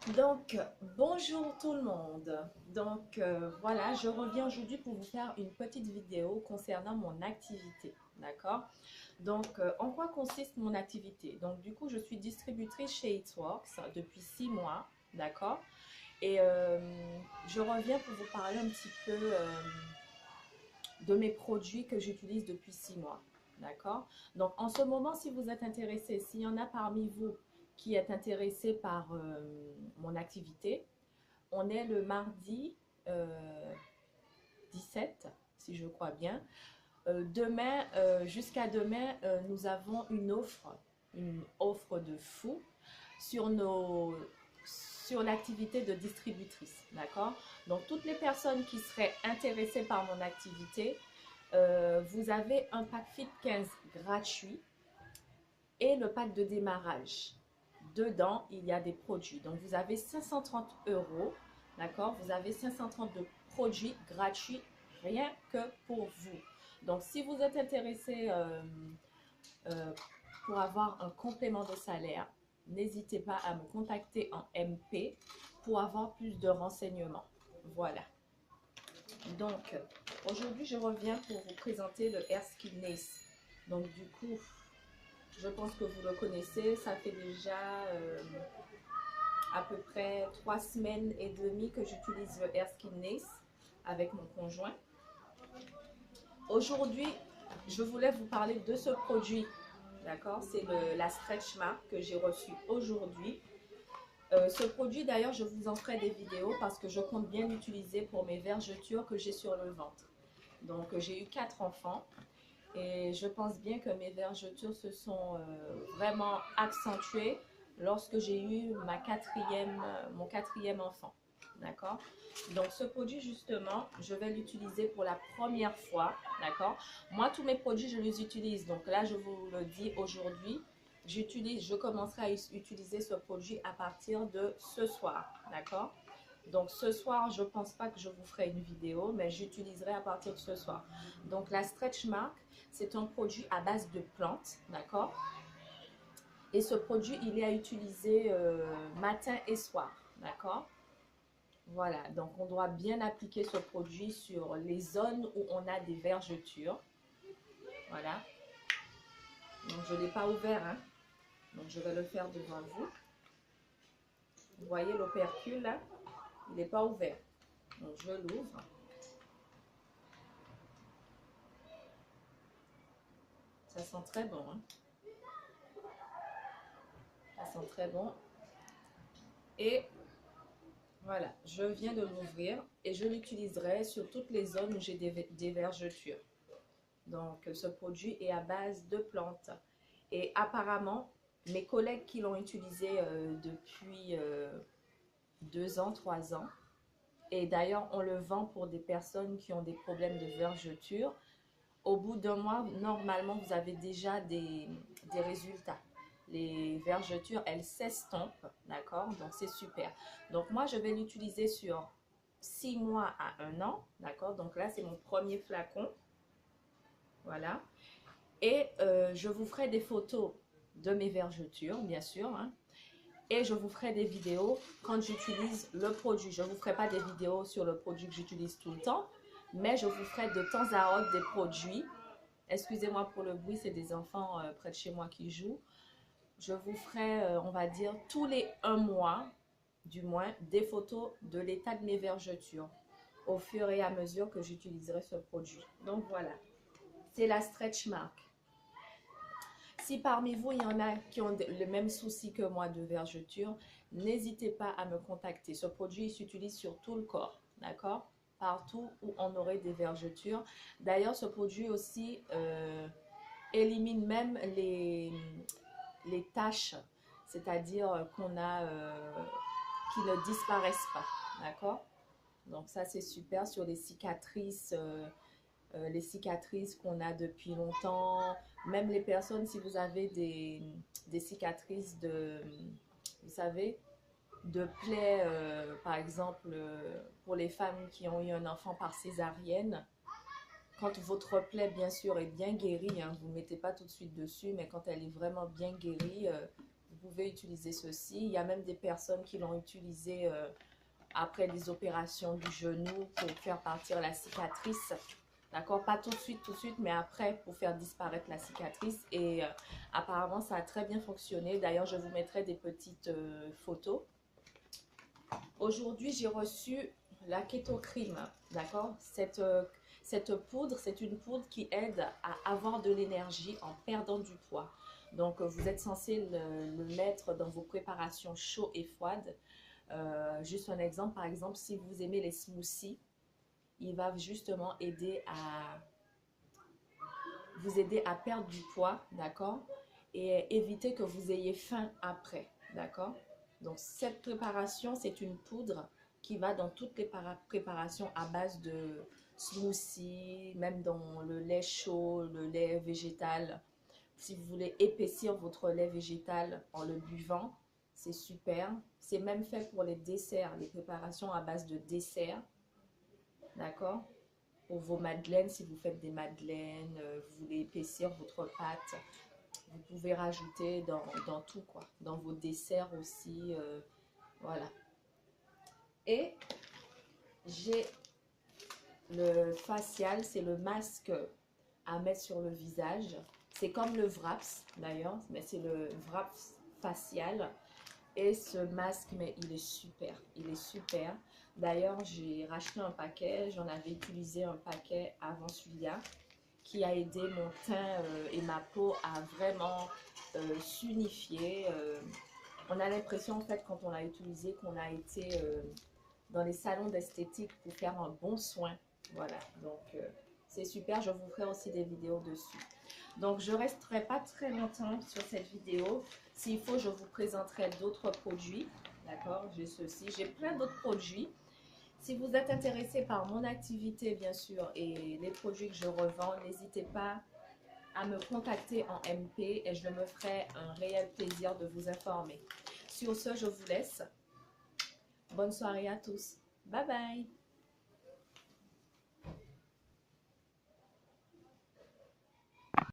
Donc, bonjour tout le monde. Voilà, je reviens aujourd'hui pour vous faire une petite vidéo concernant mon activité. D'accord? En quoi consiste mon activité? Donc, du coup, je suis distributrice chez Eatworks depuis 6 mois. D'accord? Et je reviens pour vous parler un petit peu de mes produits que j'utilise depuis 6 mois. D'accord? Donc, en ce moment, si vous êtes intéressé, s'il y en a parmi vous qui est intéressé par mon activité, on est le mardi euh, 17, si je crois bien. Demain, jusqu'à demain, nous avons une offre de fou sur sur l'activité de distributrice. D'accord? Donc, toutes les personnes qui seraient intéressées par mon activité, vous avez un pack Fit 15 gratuit et le pack de démarrage. Dedans, il y a des produits. Donc, vous avez 530 euros. D'accord? Vous avez 530 de produits gratuits rien que pour vous. Donc, si vous êtes intéressé euh, pour avoir un complément de salaire, n'hésitez pas à me contacter en MP pour avoir plus de renseignements. Voilà. Donc, aujourd'hui, je reviens pour vous présenter le Air Skinless. Donc, du coup, je pense que vous le connaissez. Ça fait déjà à peu près 3 semaines et demie que j'utilise le Air Skinless avec mon conjoint. Aujourd'hui, je voulais vous parler de ce produit. D'accord? C'est la Stretch Mark que j'ai reçu aujourd'hui. Ce produit, d'ailleurs, je vous en ferai des vidéos parce que je compte bien l'utiliser pour mes vergetures que j'ai sur le ventre. Donc, j'ai eu 4 enfants et je pense bien que mes vergetures se sont vraiment accentuées lorsque j'ai eu mon quatrième enfant. D'accord? Donc, ce produit, justement, je vais l'utiliser pour la première fois. D'accord? Moi, tous mes produits, je les utilise. Donc là, je vous le dis aujourd'hui, je commencerai à utiliser ce produit à partir de ce soir. D'accord? Donc ce soir, je ne pense pas que je vous ferai une vidéo, mais j'utiliserai à partir de ce soir. Donc la Stretch Mark, c'est un produit à base de plantes, d'accord? Et ce produit, il est à utiliser matin et soir, d'accord? Voilà, donc on doit bien appliquer ce produit sur les zones où on a des vergetures. Voilà, donc je ne l'ai pas ouvert, hein? Donc je vais le faire devant vous. Vous voyez l'opercule là? Il n'est pas ouvert. Donc je l'ouvre. Ça sent très bon, hein? Ça sent très bon. Et voilà, je viens de l'ouvrir et je l'utiliserai sur toutes les zones où j'ai des vergetures. Donc, ce produit est à base de plantes. Et apparemment, mes collègues qui l'ont utilisé depuis 2 ans, 3 ans, et d'ailleurs, on le vend pour des personnes qui ont des problèmes de vergeture. Au bout d'un mois, normalement, vous avez déjà des résultats. Les vergetures, elles s'estompent, d'accord? Donc, c'est super. Donc, moi, je vais l'utiliser sur 6 mois à 1 an, d'accord? Donc, là, c'est mon premier flacon. Voilà. Et je vous ferai des photos de mes vergetures, bien sûr, hein. Et je vous ferai des vidéos quand j'utilise le produit. Je ne vous ferai pas des vidéos sur le produit que j'utilise tout le temps, mais je vous ferai de temps à autre des produits. Excusez-moi pour le bruit, c'est des enfants près de chez moi qui jouent. Je vous ferai, on va dire, tous les 1 mois, du moins, des photos de l'état de mes vergetures au fur et à mesure que j'utiliserai ce produit. Donc voilà, c'est la Stretch Mark. Si parmi vous, il y en a qui ont le même souci que moi de vergeture, n'hésitez pas à me contacter. Ce produit s'utilise sur tout le corps, d'accord? Partout où on aurait des vergetures. D'ailleurs, ce produit aussi élimine même les taches, c'est-à-dire qui ne disparaissent pas, d'accord? Donc ça, c'est super sur les cicatrices qu'on a depuis longtemps, même les personnes, si vous avez des cicatrices vous savez, de plaies, par exemple, pour les femmes qui ont eu un enfant par césarienne, quand votre plaie, bien sûr, est bien guérie, hein, vous ne mettez pas tout de suite dessus, mais quand elle est vraiment bien guérie, vous pouvez utiliser ceci. Il y a même des personnes qui l'ont utilisé après les opérations du genou pour faire partir la cicatrice. D'accord? Pas tout de suite, mais après pour faire disparaître la cicatrice. Et apparemment, ça a très bien fonctionné. D'ailleurs, je vous mettrai des petites photos. Aujourd'hui, j'ai reçu la Keto Cream. D'accord? Cette poudre, c'est une poudre qui aide à avoir de l'énergie en perdant du poids. Donc, vous êtes censé le mettre dans vos préparations chaudes et froides. Juste un exemple, par exemple, si vous aimez les smoothies, il va justement vous aider à perdre du poids, d'accord? Et éviter que vous ayez faim après, d'accord? Donc, cette préparation, c'est une poudre qui va dans toutes les préparations à base de smoothies, même dans le lait chaud, le lait végétal. Si vous voulez épaissir votre lait végétal en le buvant, c'est super. C'est même fait pour les desserts, les préparations à base de desserts. D'accord? Pour vos madeleines, si vous faites des madeleines, vous voulez épaissir votre pâte, vous pouvez rajouter dans tout, quoi. Dans vos desserts aussi, voilà. Et j'ai le facial, c'est le masque à mettre sur le visage. C'est comme le Wraps d'ailleurs, mais c'est le Wraps facial. Et ce masque, mais il est super, il est super. D'ailleurs, j'ai racheté un paquet, j'en avais utilisé un paquet avant celui-là, qui a aidé mon teint et ma peau à vraiment s'unifier. On a l'impression, en fait, quand on l'a utilisé, qu'on a été dans les salons d'esthétique pour faire un bon soin. Voilà, donc c'est super, je vous ferai aussi des vidéos dessus. Donc, je ne resterai pas très longtemps sur cette vidéo. S'il faut, je vous présenterai d'autres produits. D'accord? J'ai ceci. J'ai plein d'autres produits. Si vous êtes intéressé par mon activité, bien sûr, et les produits que je revends, n'hésitez pas à me contacter en MP et je me ferai un réel plaisir de vous informer. Sur ce, je vous laisse. Bonne soirée à tous. Bye bye!